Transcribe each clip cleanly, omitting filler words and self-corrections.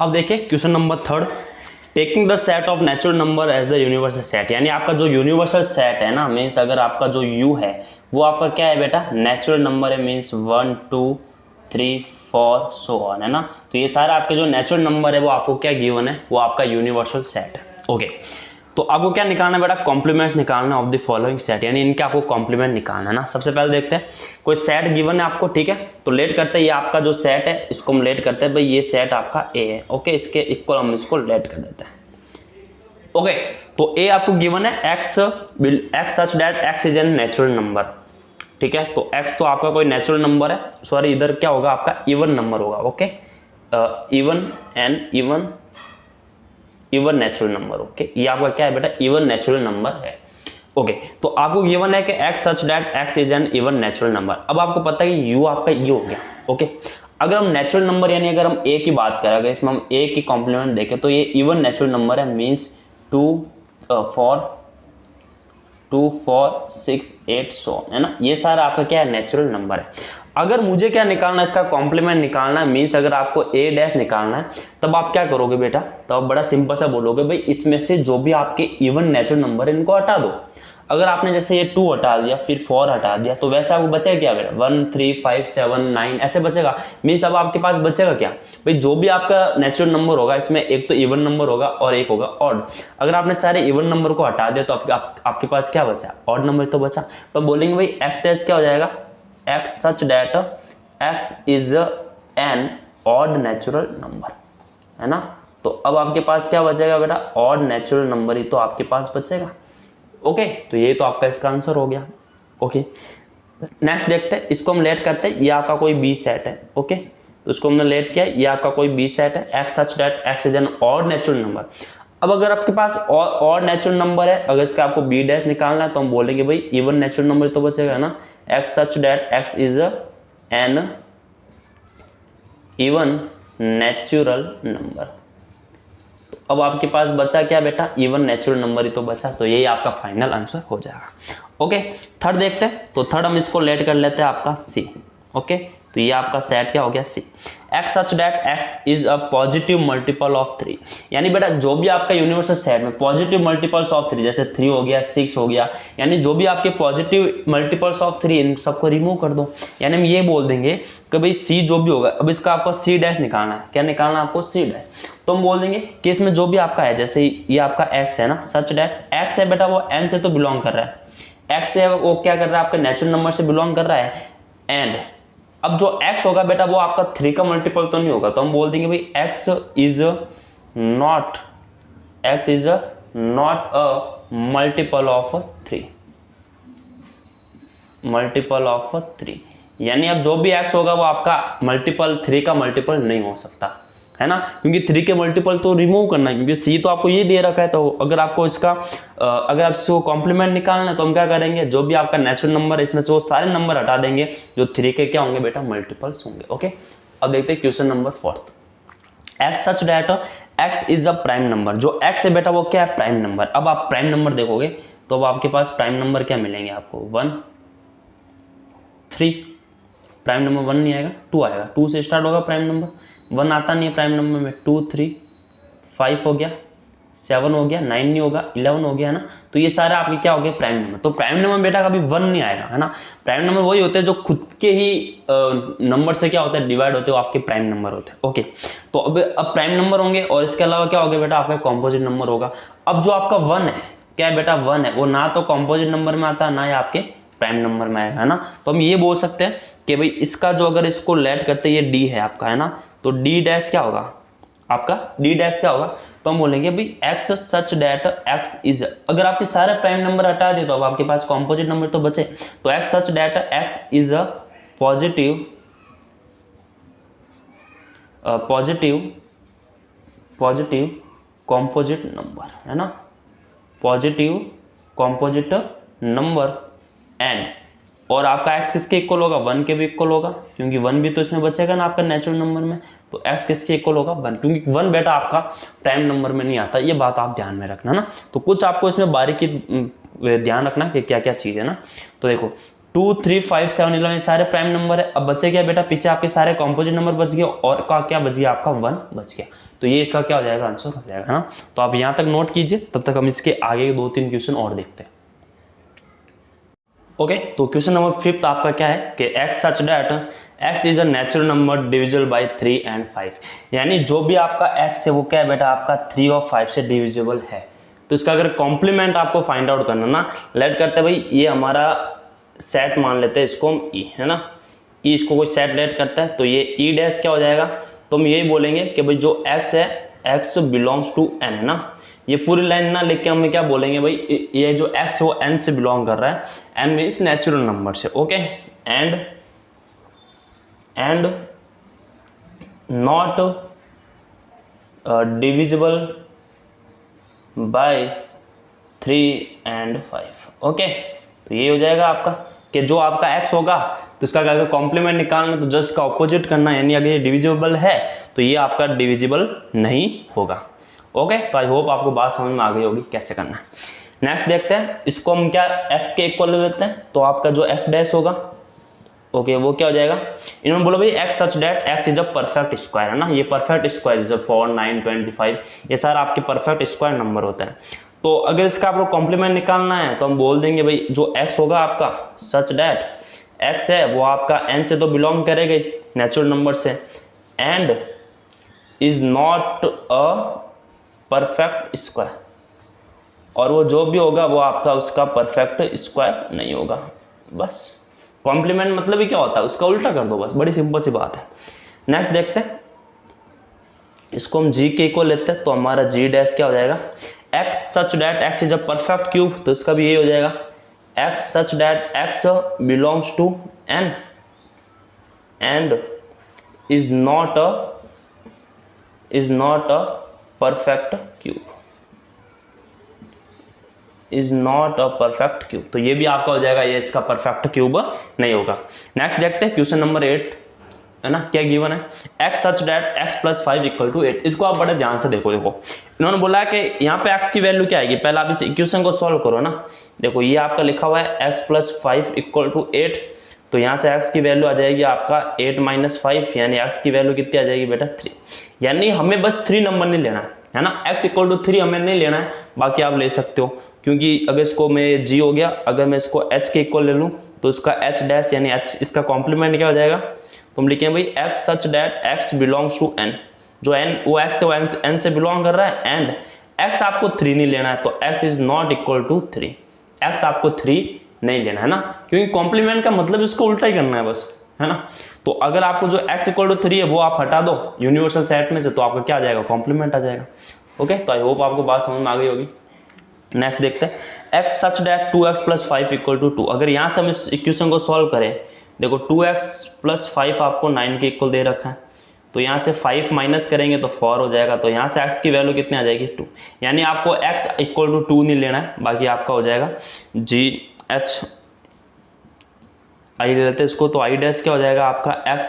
अब देखिए question number 3, taking the set of natural number as the universal set, यानी आपका जो यूनिवर्सल सेट है ना, मीन्स अगर आपका जो यू है वो आपका क्या है बेटा, नेचुरल नंबर है, मीन्स 1 2 3 4 सो ऑन, है ना। तो ये सारा आपके जो नेचुरल नंबर है वो आपको क्या गिवन है, वो आपका यूनिवर्सल सेट है। ओके, तो आपको क्या निकालना है बेटा, कॉम्प्लीमेंट्स निकालना ऑफ द फॉलोइंग सेट, यानी इनके आपको कॉम्प्लीमेंट निकालना है ना। सबसे पहले देखते हैं, कोई सेट गिवन है आपको, ठीक है, तो लेट करते हैं, ये आपका जो सेट है इसको हम लेट करते हैं, भाई ये सेट आपका ए है। ओके, इसके इक्वल हम इसको लेट कर देते हैं। ओके, तो ए आपको गिवन है x such that x is an natural number, ठीक है, तो एक्स तो आपका कोई नेचुरल नंबर है, सॉरी इधर क्या होगा आपका इवन नंबर होगा। Okay, even natural number. Okay, ये आपका क्या है बेटा, इवन नेचुरल नंबर है। ओके, तो आपको गिवन है कि x such that x is an even natural number. अब आपको पता है कि यू आपका ये हो गया। ओके, अगर हम नेचुरल नंबर यानी अगर हम ए की बात करें, अगर इसमें हम ए की कॉम्प्लीमेंट देखें तो ये इवन नेचुरल नंबर है, मीन्स 2 4 6 8 सो, है ना। ये सारा आपका क्या है, नेचुरल नंबर है। अगर मुझे क्या निकालना है, इसका कॉम्प्लीमेंट निकालना है, मीन्स अगर आपको ए डैश निकालना है, तब आप क्या करोगे बेटा, तब आप बड़ा सिंपल सा बोलोगे भाई इसमें से जो भी आपके इवन नेचुरल नंबर है इनको हटा दो। अगर आपने जैसे ये 2 हटा दिया, फिर 4 हटा दिया, तो वैसे आपको बचेगा क्या बेटा, 1 3 5 7 9 ऐसे बचेगा। मीन्स अब आपके पास बचेगा क्या भाई, जो भी आपका नेचुरल नंबर होगा इसमें एक तो इवन नंबर होगा और एक होगा ऑड। अगर आपने सारे इवन नंबर को हटा दिया तो आपके पास क्या बचा, ऑड नंबर तो बचा। तो बोलेंगे भाई एक्स डैश क्या हो जाएगा, x such that x is an odd natural number, है ना। तो अब आपके पास क्या बचेगा बेटा, ऑड नेचुरल नंबर ही तो आपके पास बचेगा। ओके, तो ये तो आपका इसका आंसर हो गया। ओके, नेक्स्ट देखते हैं, इसको हम लेट करते हैं, ये आपका कोई बी सेट है। ओके, तो इसको हमने लेट किया, ये आपका कोई बी सेट है, x such that x is an odd natural number. अब अगर आपके पास ऑड नेचुरल नंबर है, अगर इसका आपको बी डैश निकालना है तो हम बोलेंगे भाई इवन नेचुरल नंबर तो बचेगा ना, x such that x is an even natural number. अब आपके पास बचा क्या बेटा, इवन नेचुरल नंबर ही तो बचा, तो यही आपका फाइनल आंसर हो जाएगा। ओके, थर्ड देखते हैं, तो थर्ड हम इसको लेट कर लेते हैं आपका सी। ओके, तो ये आपका सेट क्या हो गया, C. X such that x is a positive multiple of 3, यानी बेटा जो भी आपका यूनिवर्सल सेट में पॉजिटिव मल्टीपल्स ऑफ 3, जैसे 3 हो गया 6 हो गया, यानी जो भी आपके पॉजिटिव मल्टीपल्स ऑफ 3 इन सबको रिमूव कर दो। यानी हम ये बोल देंगे कि भाई सी जो भी होगा, अब इसका आपको सी डैश निकालना है, क्या निकालना है आपको, सी डैश। तो हम बोल देंगे कि इसमें जो भी आपका है, जैसे ये आपका एक्स है ना, सच डैट एक्स है बेटा वो एन से तो बिलोंग कर रहा है, एक्स है वो क्या कर रहा है, आपके नेचुरल नंबर से बिलोंग कर रहा है, एंड अब जो x होगा बेटा वो आपका 3 का मल्टीपल तो नहीं होगा, तो हम बोल देंगे भाई x is not a multiple of 3, यानी अब जो भी x होगा वो आपका मल्टीपल 3 का मल्टीपल नहीं हो सकता, है ना, क्योंकि 3 के मल्टीपल तो रिमूव करना है, क्योंकि सी तो आपको ये दे रखा है। तो अगर आपको इसका अगर आप इसको कॉम्प्लीमेंट निकालना है तो हम क्या करेंगे, जो भी आपका नेचुरल नंबर है इसमें से वो सारे नंबर हटा देंगे जो 3 के क्या होंगे बेटा, मल्टीपल्स होंगे। ओके, अब देखते हैं question number 4, x such that x is a prime number, जो एक्स है बेटा वो क्या है, प्राइम नंबर। अब आप प्राइम नंबर देखोगे तो अब आपके पास प्राइम नंबर क्या मिलेंगे आपको, 1 3, प्राइम नंबर 1 नहीं आएगा, 2 आएगा, 2 से स्टार्ट होगा प्राइम नंबर, 1 आता नहीं है प्राइम नंबर में, 2 3 5 हो गया, 7 हो गया, 9 नहीं होगा, 11 हो गया, है ना। तो ये सारे आपके क्या हो गए, प्राइम नंबर। तो प्राइम नंबर बेटा कभी 1 नहीं आएगा, है ना। प्राइम नंबर वही होते हैं जो खुद के ही नंबर से क्या होता है, डिवाइड होते हैं, वो आपके प्राइम नंबर होते हैं। ओके, तो अब प्राइम नंबर होंगे और इसके अलावा क्या होगा बेटा, आपका कॉम्पोजिट नंबर होगा। अब जो आपका 1 है, क्या है बेटा, 1 है, वो ना तो कॉम्पोजिट नंबर में आता है ना ही आपके प्राइम नंबर में आएगा, है ना। तो हम ये बोल सकते हैं कि भाई इसका जो अगर इसको लेट करते ये डी है आपका, है ना, तो डी डैश क्या होगा आपका, डी डैश क्या होगा, तो हम बोलेंगे भाई x such that x is, अगर आपके सारे प्राइम नंबर हटा दे तो अब आपके पास कॉम्पोजिट नंबर तो बचे, तो x such that x is a positive composite number, है ना, पॉजिटिव कॉम्पोजिट नंबर, एंड और आपका x किसके इक्वल होगा, 1 के भी इक्वल होगा, क्योंकि 1 भी तो इसमें बचेगा ना आपका नेचुरल नंबर में, तो x किसके इक्वल होगा, 1, क्योंकि 1 बेटा आपका प्राइम नंबर में नहीं आता, ये बात आप ध्यान में रखना ना। तो कुछ आपको इसमें बारीकी ध्यान रखना कि क्या क्या चीज़ है ना। तो देखो 2 3 5 7 11 सारे प्राइम नंबर है। अब बचे क्या बेटा, पीछे आपके सारे कॉम्पोजिट नंबर बच गए और का क्या बच गया आपका 1 बच गया। तो ये इसका क्या हो जाएगा, आंसर हो जाएगा, है ना। तो आप यहाँ तक नोट कीजिए, तब तक हम इसके आगे 2-3 क्वेश्चन और देखते हैं। ओके, तो क्वेश्चन नंबर 5 आपका क्या है कि x such that x is a natural number divisible by 3 and 5, यानी जो भी आपका x है वो क्या है बेटा, आपका 3 और 5 से डिविजिबल है। तो इसका अगर कॉम्प्लीमेंट आपको फाइंड आउट करना ना, लेट करते हैं भाई, ये हमारा सेट मान लेते हैं इसको हम e, है ना। e इसको कोई सेट लेट करता है तो ये e डैश क्या हो जाएगा, तो हम यही बोलेंगे कि भाई जो x है x बिलोंग्स टू n, है ना। ये पूरी लाइन ना लिख के हमें क्या बोलेंगे भाई, ये जो x है वो n से बिलोंग कर रहा है, n मीन्स नेचुरल नंबर से। Okay, and not divisible by 3 and 5। Okay, तो ये हो जाएगा आपका कि जो आपका x होगा तो इसका अगर कॉम्प्लीमेंट निकालना तो जस्ट का ऑपोजिट करना, यानी अगर ये डिविजिबल है तो ये आपका डिविजिबल नहीं होगा। ओके, तो आई होप आपको बात समझ में आ गई होगी कैसे करना है। नेक्स्ट देखते हैं, इसको हम क्या f के इक्वल ले लेते हैं, तो आपका जो f डैश होगा ओके वो क्या हो जाएगा, इन्होंने बोला भाई x such that x is a perfect square, है ना। ये परफेक्ट स्क्वायर इज 4 9 25, ये सारा आपके परफेक्ट स्क्वायर नंबर होता है। तो अगर इसका आपको कॉम्प्लीमेंट निकालना है तो हम बोल देंगे भाई जो x होगा आपका सच दैट x है वो आपका n से तो बिलोंग करेगा नेचुरल नंबर से, and is not a perfect square, और वो जो भी होगा वो आपका उसका परफेक्ट स्क्वायर नहीं होगा। बस कॉम्प्लीमेंट मतलब ही क्या होता है, उसका उल्टा कर दो, बस बड़ी सिंपल सी बात है। नेक्स्ट देखते हैं, इसको हम g के इक्वल लेते हैं तो हमारा g डैश क्या हो जाएगा, x such that x is a perfect cube, तो इसका भी यही हो जाएगा x such that x belongs to n and is not a perfect cube, is not a perfect cube. तो ये भी आपका हो जाएगा, ये इसका परफेक्ट क्यूब नहीं होगा। नेक्स्ट देखते हैं क्वेश्चन नंबर 8, है ना। क्या गिवन है, x such that x plus 5 equal to 8। इसको आप बड़े ध्यान से देखो, इन्होंने बोला है कि यहाँ पे x की वैल्यू क्या आएगी, पहले आप इस इक्वेशन को सॉल्व करो ना। देखो ये आपका लिखा हुआ है x प्लस 5 इक्वल टू 8, तो यहाँ से x की वैल्यू आ जाएगी आपका 8 माइनस 5, यानी x की वैल्यू कितनी आ जाएगी बेटा 3। यानी हमें बस 3 नंबर नहीं लेना है ना, x इक्वल टू 3 हमें नहीं लेना है, बाकी आप ले सकते हो, क्योंकि अगर इसको मैं g हो गया, अगर मैं इसको h के इक्वल ले लूँ तो इसका h डैश यानी h इसका कॉम्प्लीमेंट क्या हो जाएगा, तो हम लिखेंगे भाई x such that x belongs to n, जो n वो x है वो n से बिलोंग कर रहा है, एंड x आपको 3 नहीं लेना है, तो x is not equal to 3, x आपको 3 नहीं लेना है ना, क्योंकि कॉम्प्लीमेंट का मतलब इसको उल्टा ही करना है बस, है ना। तो अगर आपको जो x इक्वल टू 3 है वो आप हटा दो यूनिवर्सल सेट में से, तो आपका क्या आ जाएगा, कॉम्प्लीमेंट आ जाएगा। ओके, तो आई होप आपको बात समझ में आ गई होगी। नेक्स्ट देखते हैं, x such that 2x plus 5 equal to 2। अगर यहाँ से हम इस इक्वेशन को सॉल्व करें, देखो 2x प्लस 5 आपको 9 के इक्वल दे रखा है, तो यहाँ से 5 माइनस करेंगे तो 4 हो जाएगा, तो यहाँ से x की वैल्यू कितनी आ जाएगी 2, यानी आपको x इक्वल टू 2 नहीं लेना है, बाकी आपका हो जाएगा g h आई ले लेते हैं इसको, तो आई डैश क्या हो जाएगा आपका x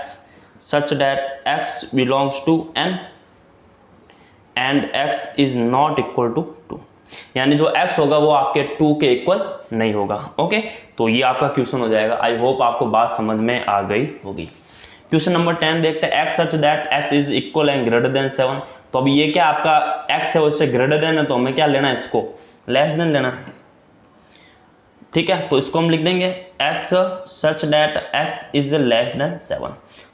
such that x belongs to n and x is not equal to 2, यानी जो x होगा वो आपके 2 के इक्वल नहीं होगा। ओके, तो ये आपका क्वेश्चन हो जाएगा। आई होप आपको बात समझ में आ गई होगी। क्वेश्चन नंबर 10 देखते हैं, x such that x is equal and greater than 7। तो अब ये क्या आपका x है उससे ग्रेटर देन है, तो हमें क्या लेना है, इसको लेस देन लेना है, ठीक है। तो इसको हम लिख देंगे x such that x is less then 7।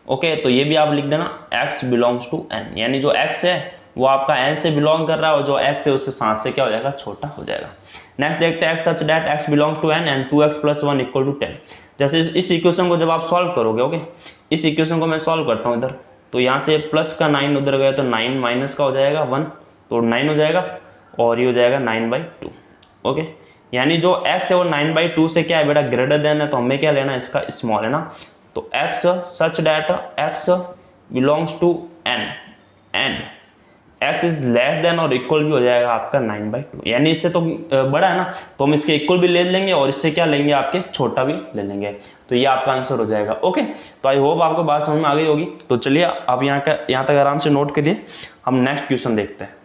Okay, तो ये भी आप लिख देना x बिलोंग्स टू n, यानी जो x है वो आपका n से बिलोंग कर रहा है और जो x है उससे 7 से क्या हो जाएगा, छोटा हो जाएगा। नेक्स्ट देखते हैं, x such that x belongs to n and 2x plus 1 equal to 10। जैसे इस इक्वेशन को जब आप सॉल्व करोगे, ओके, इस इक्वेशन को मैं सॉल्व करता हूँ इधर, तो यहाँ से प्लस का 9 उधर गया तो 9 माइनस का हो जाएगा 1, तो 9 हो जाएगा, और ये हो जाएगा 9/2। ओके, यानी जो x है वो 9/2 से क्या है बेटा, ग्रेटर देन है, तो हमें क्या लेना है, इसका स्मॉल, है ना। तो x such that x belongs to n and x is less than और इक्वल भी हो जाएगा आपका 9/2, यानी इससे तो बड़ा है ना, तो हम इसके इक्वल भी ले लेंगे और इससे क्या लेंगे, आपके छोटा भी ले लेंगे, तो ये आपका आंसर हो जाएगा। ओके, तो आई होप आपको बात समझ में आ गई होगी। तो चलिए आप यहाँ तक आराम से नोट करिए, हम नेक्स्ट क्वेश्चन देखते हैं।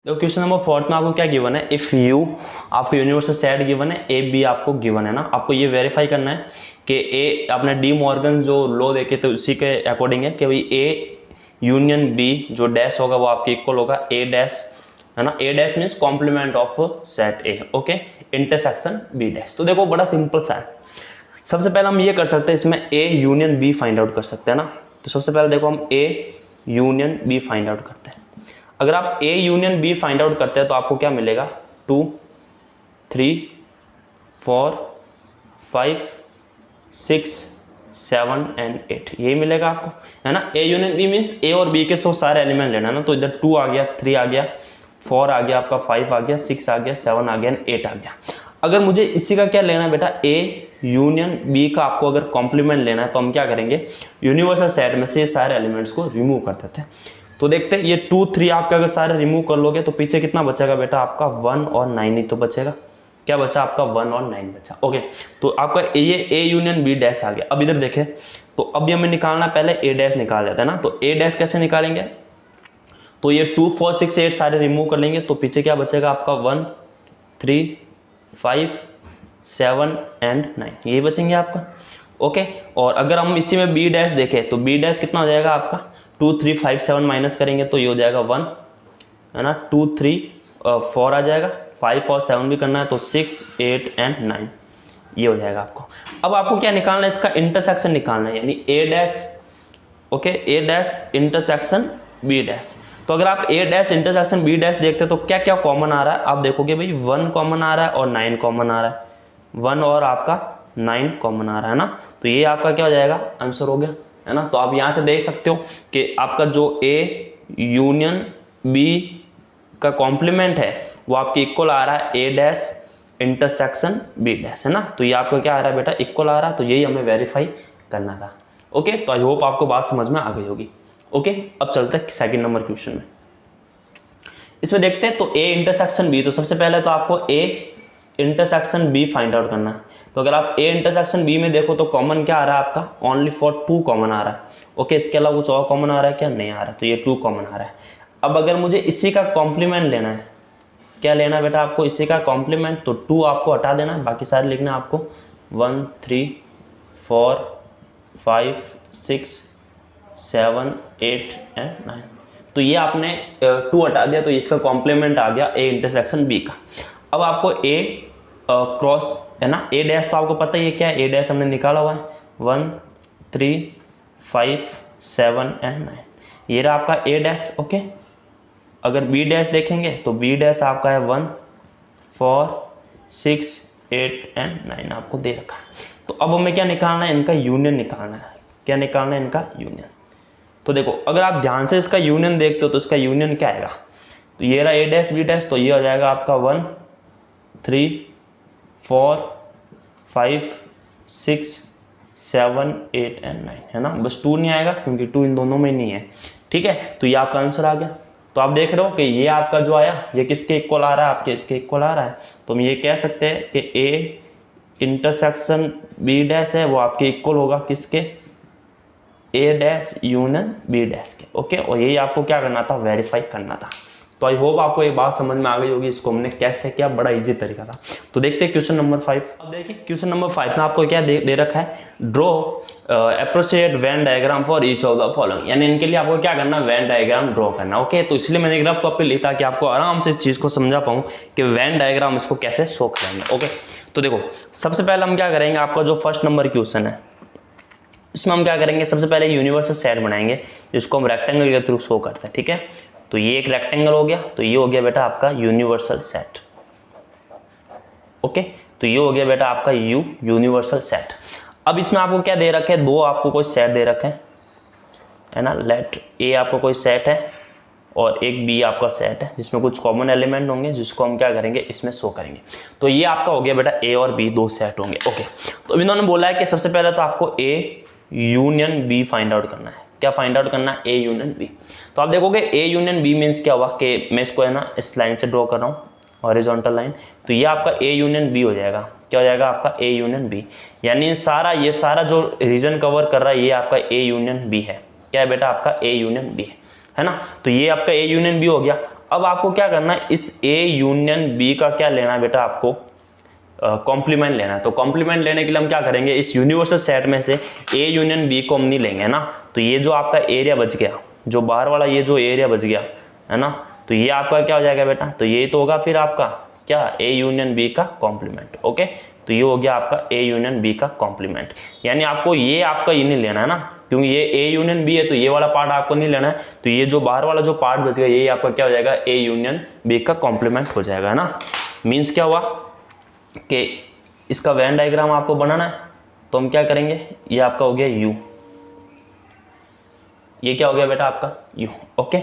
तो क्वेश्चन नंबर 4 में आपको क्या गिवन है, इफ यू आपको यूनिवर्सल सेट गिवन है, ए बी आपको गिवन है ना, आपको ये वेरीफाई करना है कि ए आपने डी मॉर्गन जो लॉ देखे थे उसी के अकॉर्डिंग है कि भाई ए यूनियन बी जो डैश होगा वो आपके इक्वल होगा ए डैश, है ना। A dash means complement of set A, okay, intersection B dash. तो देखो बड़ा सिंपल सा है। सबसे पहले हम ये कर सकते हैं, इसमें A union B find out कर सकते हैं ना। तो सबसे पहले देखो हम A union B find out करते हैं। अगर आप A union B find out करते हैं तो आपको क्या मिलेगा, 2 3 4 5 6 7 एंड 8 यही मिलेगा आपको, है ना। ए यूनियन बी मीन्स ए और बी के सारे एलिमेंट लेना है ना। तो इधर 2 आ गया, 3 आ गया, 4 आ गया, आपका 5 आ गया, 6 आ गया, 7 आ गया, 8 आ गया। अगर मुझे इसी का क्या लेना है बेटा, ए यूनियन बी का आपको अगर कॉम्प्लीमेंट लेना है तो हम क्या करेंगे, यूनिवर्सल सेट में से सारे एलिमेंट्स को रिमूव कर देते हैं। तो देखते हैं ये 2 3 आपका अगर सारे रिमूव कर लोगे तो पीछे कितना बचेगा बेटा, आपका 1 और 9 ही तो बचेगा। क्या बचा आपका, 1 और 9 बचा, ओके। तो आपका ये ए यूनियन बी डैश आ गया। अब इधर देखें तो अभी हमें निकालना, पहले ए डैश निकाल देता है ना। तो ए डैश कैसे निकालेंगे, तो ये 2 4 6 8 सारे रिमूव कर लेंगे तो पीछे क्या बचेगा आपका 1 3 5 7 एंड 9 यही बचेंगे आपका, ओके। और अगर हम इसी में बी डैश देखें तो बी डैश कितना हो जाएगा आपका, 2 3 5 7 माइनस करेंगे तो ये हो जाएगा 1, है ना। 2 3 4 आ जाएगा, 5 और 7 भी करना है तो 6 8 एंड 9 ये हो जाएगा आपको। अब आपको क्या निकालना है, इसका इंटरसेक्शन निकालना है, यानी ए डैश, ओके, ए डैश इंटरसेक्शन बी डैश। तो अगर आप ए डैश इंटरसेक्शन बी डैश देखते हैं तो क्या क्या कॉमन आ रहा है, आप देखोगे भाई 1 कॉमन आ रहा है और 9 कॉमन आ रहा है, 1 और आपका 9 कॉमन आ रहा है ना। तो ये आपका क्या हो जाएगा, आंसर हो गया, है ना। तो आप यहाँ से देख सकते हो कि आपका जो ए यूनियन बी का कॉम्प्लीमेंट है वो आपके इक्वल आ रहा है A dash intersection B dash, है ना। तो ये आपका क्या आ रहा है बेटा, इक्वल आ रहा है। तो यही हमें वेरीफाई करना था, ओके। तो आई होप आपको बात समझ में आ गई होगी, ओके। अब चलते हैं सेकंड नंबर क्वेश्चन में। इसमें देखते हैं तो ए इंटरसेक्शन बी, तो सबसे पहले तो आपको A intersection B find out करना है। तो अगर आप ए इंटरसेक्शन बी में देखो तो कॉमन क्या आ रहा है आपका, ओनली फॉर 2 कॉमन आ रहा है, ओके। इसके अलावा कुछ और कॉमन आ रहा है क्या, नहीं आ रहा। तो ये 2 कॉमन आ रहा है। अब अगर मुझे इसी का कॉम्प्लीमेंट लेना है, क्या लेना है बेटा आपको, इसी का कॉम्प्लीमेंट, तो 2 आपको हटा देना है, बाकी सारे लिखना है आपको 1 3 4 5 6 7 8 एंड 9। तो ये आपने 2 हटा दिया तो इसका कॉम्प्लीमेंट आ गया ए इंटरसेक्शन बी का। अब आपको ए क्रॉस, है ना, ए डैश तो आपको पता ही है क्या है, ए डैश हमने निकाला हुआ है 1 3 5 7 एंड 9 ये रहा आपका ए डैश, ओके। अगर बी डैश देखेंगे तो बी डैश आपका है 1 4 6 8 एंड 9 आपको दे रखा है। तो अब हमें क्या निकालना है, इनका यूनियन निकालना है। क्या निकालना है, इनका यूनियन। तो देखो अगर आप ध्यान से इसका यूनियन देखते हो तो इसका यूनियन क्या आएगा, तो ये रहा ए डैश बी डैश, तो ये हो जाएगा आपका 1 3 4 5 6 7 8 एंड 9, है ना। बस 2 नहीं आएगा क्योंकि 2 इन दोनों में नहीं है, ठीक है। तो ये आपका आंसर आ गया। तो आप देख रहे हो कि ये आपका जो आया ये किसके इक्वल आ रहा है, आपके इसके इक्वल आ रहा है। तो हम ये कह सकते हैं कि ए इंटरसेक्शन बी डैश है वो आपके इक्वल होगा किसके, ए डैश यूनियन बी डैश के, ओके। और यही आपको क्या करना था, वेरीफाई करना था। तो आई होप आपको ये बात समझ में आ गई होगी, इसको हमने कैसे किया, बड़ा इजी तरीका था। तो देखते हैं क्वेश्चन नंबर 5। अब देखिए क्वेश्चन नंबर 5 में आपको क्या दे रखा है, draw appropriate Venn diagram for each of the following, यानी इनके लिए आपको क्या करना है, वेन डायग्राम ड्रॉ करना, ओके। तो इसलिए मैंने ग्राफ कॉपी ली ताकि आपको आराम से इस चीज़ को समझा पाऊँ कि वेन डायग्राम इसको कैसे शो करेंगे, ओके। तो देखो सबसे पहले हम क्या करेंगे, आपका जो फर्स्ट नंबर क्वेश्चन है इसमें हम क्या करेंगे, सबसे पहले यूनिवर्सल सेट बनाएंगे जिसको हम रेक्टेंगल के थ्रू शो करते हैं, ठीक है। तो ये एक रेक्टेंगल हो गया, तो ये हो गया बेटा आपका यूनिवर्सल सेट, ओके। तो ये हो गया बेटा आपका यूनिवर्सल सेट। अब इसमें आपको क्या दे रखे हैं, 2 आपको कोई सेट दे रखे हैं, है ना। लेट ए आपको कोई सेट है और एक बी आपका सेट है जिसमें कुछ कॉमन एलिमेंट होंगे जिसको हम क्या करेंगे, इसमें शो करेंगे। तो ये आपका हो गया बेटा ए और बी 2 सेट होंगे, ओके। तो अब इन्होंने बोला है कि सबसे पहले तो आपको A union B find out करना है। क्या फाइंड आउट करना है, ए यूनियन बी। तो आप देखोगे ए यूनियन बी मीन्स क्या हुआ कि मैं इसको है ना इस लाइन से ड्रॉ कर रहा हूँ, हॉरिजॉन्टल लाइन। तो ये आपका ए यूनियन बी हो जाएगा। क्या हो जाएगा आपका ए यूनियन बी, यानी ये सारा जो रीजन कवर कर रहा है ये आपका ए यूनियन बी है। क्या है बेटा आपका ए यूनियन बी है ना। तो ये आपका ए यूनियन बी हो गया। अब आपको क्या करना है, इस ए यूनियन बी का क्या लेना है बेटा, आपको कॉम्प्लीमेंट लेना है। तो कॉम्प्लीमेंट लेने के लिए हम क्या करेंगे, इस यूनिवर्सल सेट में से ए यूनियन बी को हम नहीं लेंगे ना, तो ये जो आपका एरिया बच गया, जो बाहर वाला ये जो एरिया बच गया है ना, तो ये आपका क्या हो जाएगा बेटा, तो ये तो होगा फिर आपका क्या, ए यूनियन बी का कॉम्प्लीमेंट। ओके, तो ये हो गया आपका ए यूनियन बी का कॉम्प्लीमेंट। यानी आपको ये आपका ये नहीं लेना है ना, क्योंकि ये ए यूनियन बी है, तो ये वाला पार्ट आपको नहीं लेना है, तो ये जो बाहर वाला जो पार्ट बच गया ये आपका क्या हो जाएगा, ए यूनियन बी का कॉम्प्लीमेंट हो जाएगा ना। मीन्स क्या हुआ कि इसका वेन डायग्राम आपको बनाना है, तो हम क्या करेंगे, ये आपका हो गया यू, ये क्या हो गया बेटा आपका यू। ओके,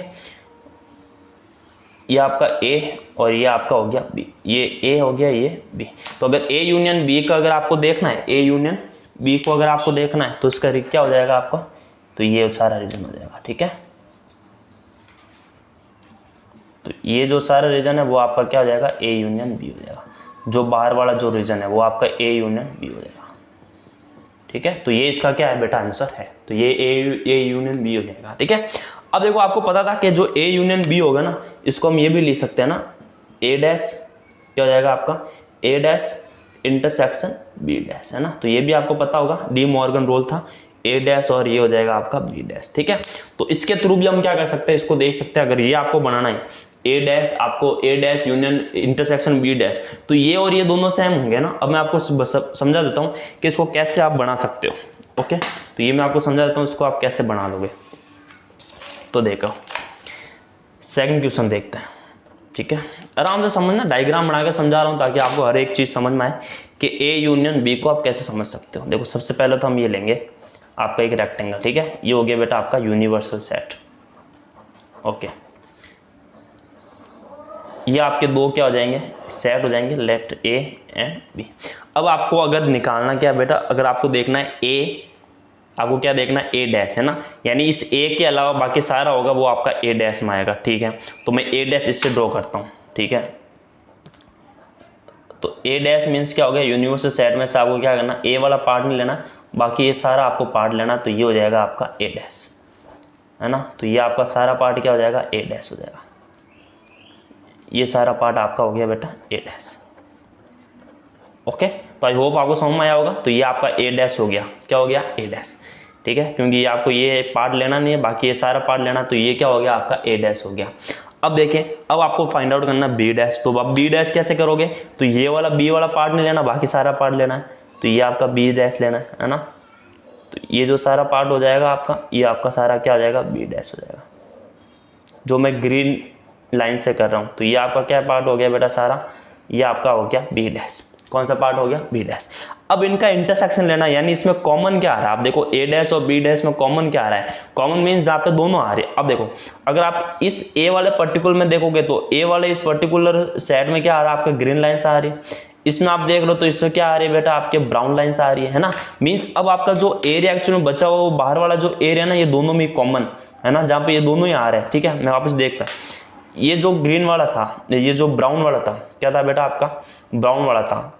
ये आपका ए और ये आपका हो गया बी, ये ए हो गया ये बी। तो अगर ए यूनियन बी का अगर आपको देखना है, ए यूनियन बी को अगर आपको देखना है, तो इसका क्या हो जाएगा आपका, तो ये सारा रीजन हो जाएगा। ठीक है, तो ये जो सारा रीजन है वो आपका क्या हो जाएगा, ए यूनियन बी हो जाएगा। जो बाहर वाला जो रीजन है वो आपका ए यूनियन बी हो जाएगा। ठीक है, तो ये इसका क्या है बेटा आंसर है, तो ये ए यूनियन बी हो जाएगा। ठीक है, अब देखो आपको पता था कि जो ए यूनियन बी होगा ना, इसको हम ये भी लिख सकते हैं ना, ए डैश क्या हो जाएगा आपका, ए डैश इंटरसेक्शन बी डैश, है ना, तो ये भी आपको पता होगा, डी मॉर्गन रूल था, ए डैश और ये हो जाएगा आपका बी डैश। ठीक है, तो इसके थ्रू भी हम क्या कर सकते हैं, इसको देख सकते हैं। अगर ये आपको बनाना है ए डैश, आपको A dash union intersection B dash, तो ये और ये दोनों सेम होंगे ना। अब मैं आपको समझा देता हूँ कि इसको कैसे आप बना सकते हो। ओके, तो ये मैं आपको समझा देता हूँ, इसको आप कैसे बना लोगे। तो देखो सेकंड क्वेश्चन देखते हैं। ठीक है, आराम से समझना, डायग्राम बना के समझा रहा हूँ ताकि आपको हर एक चीज़ समझ में आए कि ए यूनियन बी को आप कैसे समझ सकते हो। देखो सबसे पहले तो हम ये लेंगे आपका एक रेक्टेंगल। ठीक है, ये हो गया बेटा आपका यूनिवर्सल सेट। ओके, ये आपके दो क्या हो जाएंगे, सेट हो जाएंगे, लेट ए एंड बी। अब आपको अगर निकालना क्या है बेटा, अगर आपको देखना है ए, आपको क्या देखना है, ए डैश, है ना, यानी इस ए के अलावा बाकी सारा होगा वो आपका ए डैश में आएगा। ठीक है, तो मैं ए डैश इससे ड्रॉ करता हूँ। ठीक है, तो ए डैश मीन्स क्या हो गया, यूनिवर्सल सेट में से आपको क्या करना, ए वाला पार्ट नहीं लेना, बाकी ये सारा आपको पार्ट लेना, तो ये हो जाएगा आपका ए डैश, है ना, तो ये आपका सारा पार्ट क्या हो जाएगा, ए डैश हो जाएगा। ये सारा पार्ट आपका हो गया बेटा ए डैश। ओके, तो आई होप आपको समझ में आया होगा। तो ये आपका ए डैश हो गया, क्या हो गया, ए डैश। ठीक है, क्योंकि ये आपको ये पार्ट लेना नहीं है, बाकी ये सारा पार्ट लेना, तो ये क्या हो गया आपका ए डैश हो गया। अब देखें, अब आपको फाइंड आउट करना बी डैश। तो अब बी डैश कैसे करोगे, तो ये वाला बी वाला पार्ट नहीं लेना, बाकी सारा पार्ट लेना है, तो ये आपका बी डैश लेना है ना, तो ये जो सारा पार्ट हो जाएगा आपका, ये आपका सारा क्या हो जाएगा, बी डैश हो जाएगा, जो मैं ग्रीन लाइन से कर रहा हूँ। तो ये आपका क्या पार्ट हो गया बेटा सारा, ये आपका हो गया बी डैश। कौन सा पार्ट हो गया, बी डैश। अब इनका इंटरसेक्शन लेना, यानी इसमें कॉमन क्या आ रहा है, आप देखो ए डैश और बी डैश में कॉमन क्या आ रहा है, कॉमन मीन्स जहाँ पे दोनों आ रहे हैं। अब देखो अगर आप इस ए वाले पर्टिकुलर में देखोगे, तो ए वाले इस पर्टिकुलर सेट में क्या आ रहा है, आपके ग्रीन लाइन्स आ रही है। इसमें आप देख लो तो इसमें क्या आ रही है बेटा, आपके ब्राउन लाइन्स आ रही है ना। मीन्स अब आपका जो एरिया एक्चुअली में बचा हुआ, वो बाहर वाला जो एरिया ना, ये दोनों में कॉमन है ना, जहाँ पे ये दोनों ही आ रहे हैं। ठीक है, मैं वापस देखता, ये जो ग्रीन वाला था, ये जो ब्राउन वाला था, क्या था बेटा आपका, ब्राउन वाला था।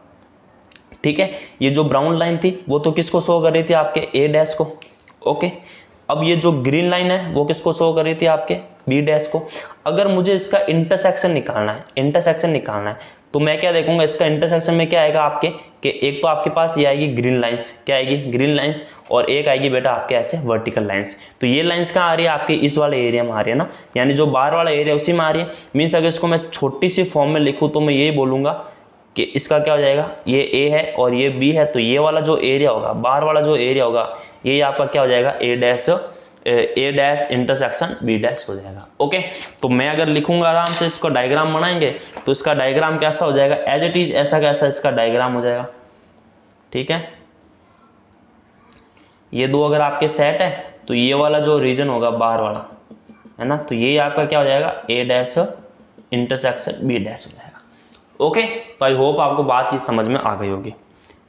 ठीक है, ये जो ब्राउन लाइन थी वो तो किसको शो कर रही थी, आपके ए डैश को। ओके, अब ये जो ग्रीन लाइन है वो किसको शो कर रही थी, आपके बी डैश को। अगर मुझे इसका इंटरसेक्शन निकालना है, इंटरसेक्शन निकालना है, तो मैं क्या देखूंगा, इसका इंटरसेक्शन में क्या आएगा आपके, कि एक तो आपके पास ये आएगी ग्रीन लाइंस, क्या आएगी, ग्रीन लाइंस, और एक आएगी बेटा आपके ऐसे वर्टिकल लाइंस। तो ये लाइंस कहाँ आ रही है, आपके इस वाले एरिया में आ रही है ना, यानी जो बाहर वाला एरिया उसी में आ रही है। मीन्स अगर इसको मैं छोटी सी फॉर्म में लिखूँ तो मैं यही बोलूँगा कि इसका क्या हो जाएगा, ये ए है और ये बी है, तो ये वाला जो एरिया होगा, बाहर वाला जो एरिया होगा, ये आपका क्या हो जाएगा, ए डैश इंटरसेक्शन बी डैश हो जाएगा। ओके, तो मैं अगर लिखूंगा आराम से, इसको डायग्राम बनाएंगे, तो इसका डायग्राम कैसा हो जाएगा, एज इट इज ऐसा कैसा इसका डायग्राम हो जाएगा। ठीक है, ये दो अगर आपके सेट है, तो ये वाला जो रीजन होगा बाहर वाला, है ना, तो ये आपका क्या हो जाएगा, ए डैश इंटरसेक्शन बी डैश हो जाएगा। ओके, तो आई होप आपको बात ये समझ में आ गई होगी।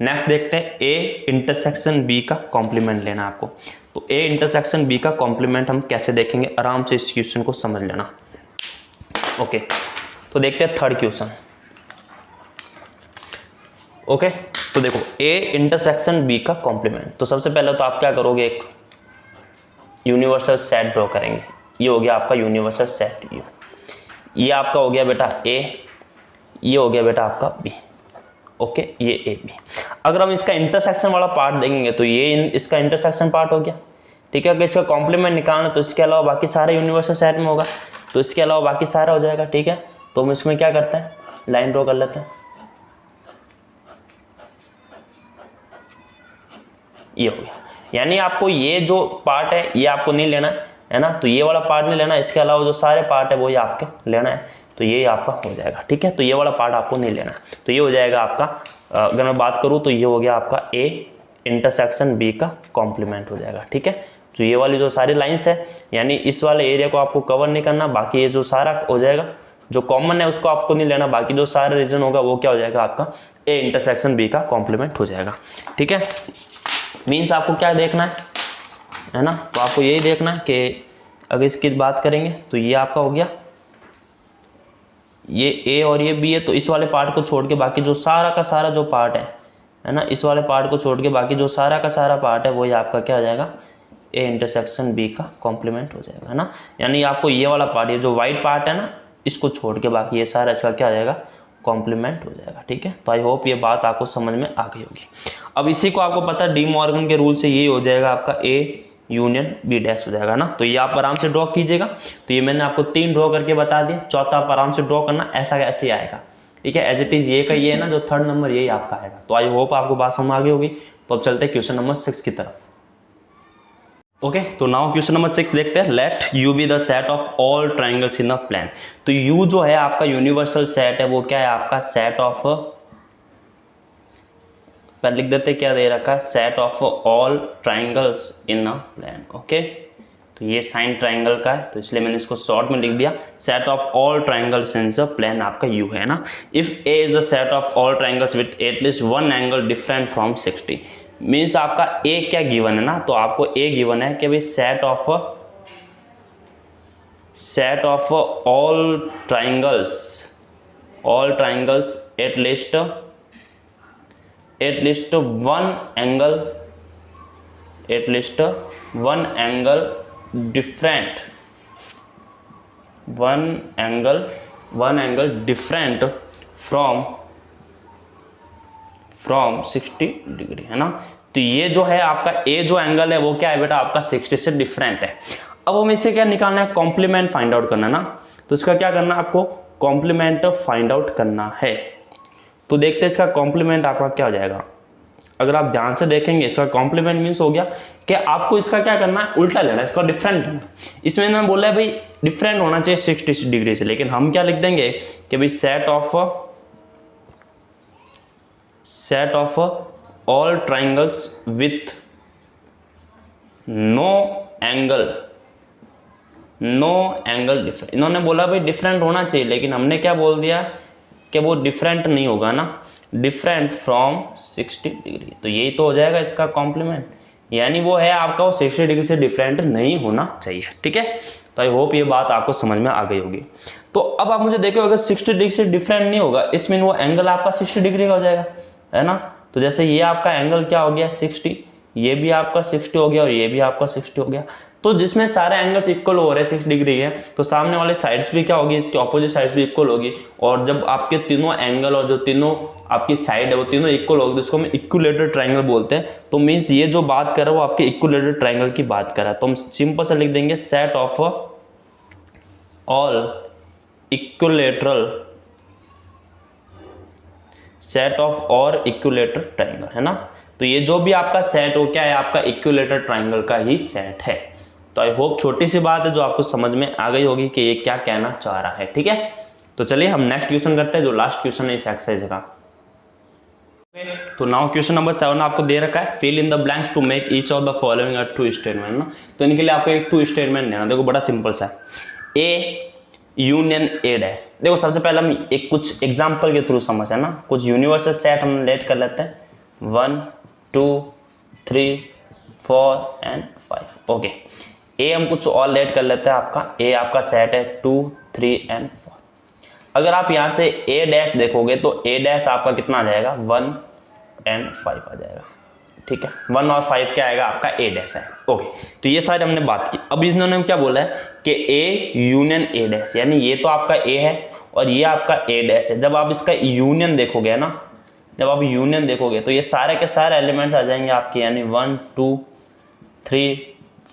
नेक्स्ट देखते हैं, ए इंटरसेक्शन बी का कॉम्प्लीमेंट लेना है आपको। तो ए इंटरसेक्शन बी का कॉम्प्लीमेंट हम कैसे देखेंगे, आराम से इस क्वेश्चन को समझ लेना। ओके, तो देखते हैं थर्ड क्वेश्चन। ओके, तो देखो ए इंटरसेक्शन बी का कॉम्प्लीमेंट। तो सबसे पहले तो आप क्या करोगे, एक यूनिवर्सल सेट ड्रॉ करेंगे। ये हो गया आपका यूनिवर्सल सेट यू। ये आपका हो गया बेटा ए, ये हो गया बेटा आपका बी। ओके, ये ए बी। अगर हम इसका इंटरसेक्शन वाला पार्ट देखेंगे तो ये इसका इंटरसेक्शन पार्ट हो गया, ठीक है। अगर इसका कॉम्प्लीमेंट निकालना तो इसके अलावा बाकी सारे यूनिवर्सल सेट में होगा, तो इसके अलावा बाकी सारा हो जाएगा, ठीक है। तो हम इसमें क्या करते हैं, लाइन ड्रॉ कर लेते हैं। ये हो गया, यानी आपको ये जो पार्ट है ये आपको नहीं लेना है ना, तो ये वाला पार्ट नहीं लेना, इसके अलावा जो सारे पार्ट है वो ये आपके लेना है, तो ये आपका हो जाएगा, ठीक है। तो ये वाला पार्ट आपको नहीं लेना, तो ये हो जाएगा आपका, अगर मैं बात करूँ तो ये हो गया आपका ए इंटरसेक्शन बी का कॉम्प्लीमेंट हो जाएगा, ठीक है। तो ये वाली जो सारी लाइंस है, यानी इस वाले एरिया को आपको कवर नहीं करना, बाकी ये जो सारा हो जाएगा, जो कॉमन है उसको आपको नहीं लेना, बाकी जो सारा रीजन होगा वो क्या हो जाएगा आपका ए इंटरसेक्शन बी का कॉम्प्लीमेंट हो जाएगा, ठीक है। मीन्स आपको क्या देखना है ना, तो आपको यही देखना है कि अगर इसकी बात करेंगे तो ये आपका हो गया, ये ए और ये बी है, तो इस वाले पार्ट को छोड़ के बाकी जो सारा का सारा जो पार्ट है ना, इस वाले पार्ट को छोड़ के बाकी जो सारा का सारा पार्ट है वो ये आपका क्या हो जाएगा, ए इंटरसेक्शन बी का कॉम्प्लीमेंट हो जाएगा, है ना। यानी आपको ये वाला पार्ट, ये जो वाइट पार्ट है ना, इसको छोड़ के बाकी ये सारा इसका क्या हो जाएगा, कॉम्प्लीमेंट हो जाएगा, ठीक है। तो आई होप ये बात आपको समझ में आ गई होगी। अब इसी को आपको पता है डी मॉर्गन के रूल से ये हो जाएगा आपका ए यूनियन बी डैश हो जाएगा ना। तो ये आप आराम से ड्रॉ कीजिएगा, तो ये मैंने आपको 3 ड्रॉ करके बता दिया, चौथा आप आराम से ड्रॉ करना, ऐसा कैसे आएगा, ठीक है। एज इट इज ये का ये है ना, जो 3rd नंबर यही आपका आएगा। तो आई होप आपको बात समझ में आ गई होगी। तो अब चलते हैं क्वेश्चन नंबर 6 की तरफ। ओके, तो नाउ क्वेश्चन नंबर 6 देखते हैं। Let U be the set of all triangles in the plane. तो यू जो है आपका यूनिवर्सल सेट है, वो क्या है आपका सेट ऑफ, पहले लिख देते क्या दे रखा है, set of all triangles in a plane. Okay, तो ये साइन ट्राइंगल का है, तो इसलिए मैंने इसको शॉर्ट में लिख दिया, set of all triangles in the plane आपका यू है ना। If A is the set of all triangles with at least one angle different from 60, means आपका ए क्या गिवन है ना, तो आपको ए गिवन है कि भाई set of all triangles at least one angle different from 60 degree, है ना। तो ये जो है आपका ए जो एंगल है वो क्या है बेटा आपका 60 से डिफरेंट है। अब हमें इसे क्या निकालना है, कॉम्प्लीमेंट फाइंड आउट करना है ना। तो इसका क्या करना है, आपको कॉम्प्लीमेंट फाइंड आउट करना है। तो देखते हैं इसका कॉम्प्लीमेंट आपका क्या हो जाएगा। अगर आप ध्यान से देखेंगे, इसका कॉम्प्लीमेंट मीन्स हो गया कि आपको इसका क्या करना है, उल्टा लेना है, इसका डिफरेंट लेना है। इसमें ना बोला है भाई डिफरेंट होना चाहिए 60 डिग्री से, लेकिन हम क्या लिख देंगे कि भाई set of all triangles with no angle different. इन्होंने बोला भाई डिफरेंट होना चाहिए, लेकिन हमने क्या बोल दिया कि वो डिफरेंट नहीं होगा ना, डिफरेंट फ्रॉम 60 डिग्री। तो यही तो हो जाएगा इसका कॉम्प्लीमेंट, यानी वो है आपका वो 60 डिग्री से डिफरेंट नहीं होना चाहिए, ठीक है। तो आई होप ये बात आपको समझ में आ गई होगी। तो अब आप मुझे देखो, अगर 60 डिग्री से डिफरेंट नहीं होगा, इट्स मीन वो एंगल आपका 60 डिग्री का हो जाएगा, है ना। तो जैसे ये आपका एंगल क्या हो गया 60, ये भी आपका 60 हो गया और ये भी आपका 60 हो गया। तो जिसमें सारे एंगल्स इक्वल हो रहे हैं 60 डिग्री है, तो सामने वाले साइड्स भी क्या होगी, इसकी ऑपोजिट साइड्स भी इक्वल होगी। और जब आपके तीनों एंगल और जो तीनों आपकी साइड है वो तीनों इक्वल होगी, तो इसको हम इक्विलेटरल ट्राइंगल बोलते हैं। तो मीन्स ये जो बात कर रहा है वो आपके इक्विलेटरल ट्राइंगल की बात कर रहा है। तो हम सिंपल से लिख देंगे set of all equilateral triangle, है ना। तो ये जो भी आपका सेट हो क्या है, आपका इक्विलेटरल ट्राइंगल का ही सेट है। तो आई होप छोटी सी बात है जो आपको समझ में आ गई होगी कि ये क्या कहना चाह रहा है, ठीक है। तो चलिए हम नेक्स्ट क्वेश्चन करते हैं, जो लास्ट क्वेश्चन है इस एक्सरसाइज का। तो नाउ क्वेश्चन नंबर 7 आपको दे रखा है, fill in the blanks to make each of the following a true statement ना। तो इनके लिए आपको एक ट्रू स्टेटमेंट देना। देखो बड़ा सिंपल सा है, ए यूनियन ए डैश। देखो सबसे पहले हम एक कुछ एग्जाम्पल के थ्रू समझ है ना, कुछ यूनिवर्सल सेट हम लेट कर लेते हैं 1 2 3 4 एंड 5। ओके, ए हम कुछ और लेट कर लेते हैं। आपका ए आपका सेट है 2 3 एंड 4। अगर आप यहाँ से ए डैश देखोगे तो ए डैश आपका कितना आ जाएगा 1 एंड 5 आ जाएगा, ठीक है, 1 और 5 क्या आएगा आपका ए डैश है। ओके, तो ये सारे हमने बात की। अब इन्होंने क्या बोला है कि ए यूनियन ए डैश, यानी ये तो आपका ए है और ये आपका ए डैश है। जब आप इसका यूनियन देखोगे ना, जब आप यूनियन देखोगे तो ये सारे के सारे एलिमेंट्स आ जाएंगे आपके, यानी 1 2 3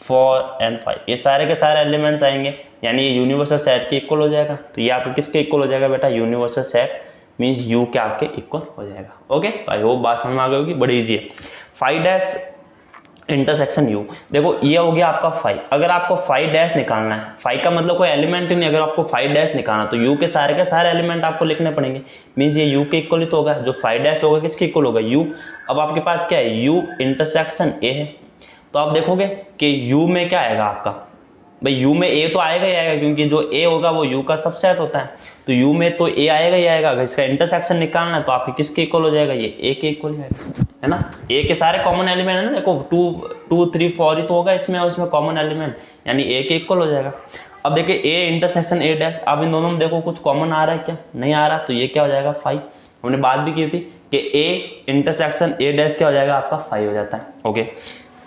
4 एंड 5, ये सारे के सारे एलिमेंट्स आएंगे, यानी ये यूनिवर्सल सेट के इक्वल हो जाएगा। तो ये आपके किसके इक्वल हो जाएगा बेटा, यूनिवर्सल सेट मीन्स यू के आपके इक्वल हो जाएगा। ओके, तो आई होप बात समझ में आ गई होगी, बड़ी इजी है। 5 डैश इंटरसेक्शन यू, देखो ये हो गया आपका 5। अगर आपको 5 डैश निकालना है, 5 का मतलब कोई एलिमेंट ही नहीं, अगर आपको 5 डैश निकालना तो यू के सारे एलिमेंट आपको लिखने पड़ेंगे, मीन्स ये यू के इक्वल ही तो होगा। जो 5 डैश होगा किसके इक्वल होगा, यू। अब आपके पास क्या है, यू इंटरसेक्शन ए है, तो आप देखोगे कि यू में क्या आएगा आपका, भाई यू में ए तो आएगा ही आएगा, क्योंकि जो ए होगा वो यू का सबसेट होता है, तो यू में तो ए आएगा ही आएगा। अगर इसका इंटरसेक्शन निकालना है तो आपके किसके इक्वल हो जाएगा, ये ए के इक्वल आएगा, है ना। ए के सारे कॉमन एलिमेंट है ना, देखो 2 3 4 ही तो होगा इसमें, और इसमें कॉमन एलिमेंट, यानी ए के इक्वल हो जाएगा। अब देखिए ए इंटरसेक्शन ए डैश, अब इन दोनों में देखो कुछ कॉमन आ रहा है क्या, नहीं आ रहा, तो ये क्या हो जाएगा 5। हमने बात भी की थी कि ए इंटरसेक्शन ए डैश क्या हो जाएगा आपका 5 हो जाता है। ओके,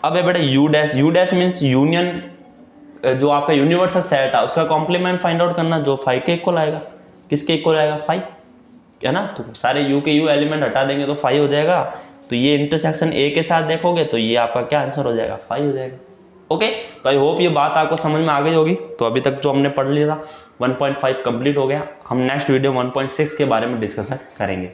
अब है बेटा यू डैश मीन्स यूनियन, जो आपका यूनिवर्सल सेट है उसका कॉम्प्लीमेंट फाइंड आउट करना, जो 5 के इक्वल आएगा, किसके इक्वल आएगा 5, है ना। तो सारे यू के यू एलिमेंट हटा देंगे तो 5 हो जाएगा। तो ये इंटरसेक्शन ए के साथ देखोगे तो ये आपका क्या आंसर हो जाएगा, 5 हो जाएगा। ओके, तो आई होप ये बात आपको समझ में आ गई होगी। तो अभी तक जो हमने पढ़ लिया था 1.5 कंप्लीट हो गया। हम नेक्स्ट वीडियो 1.6 के बारे में डिस्कशन करेंगे।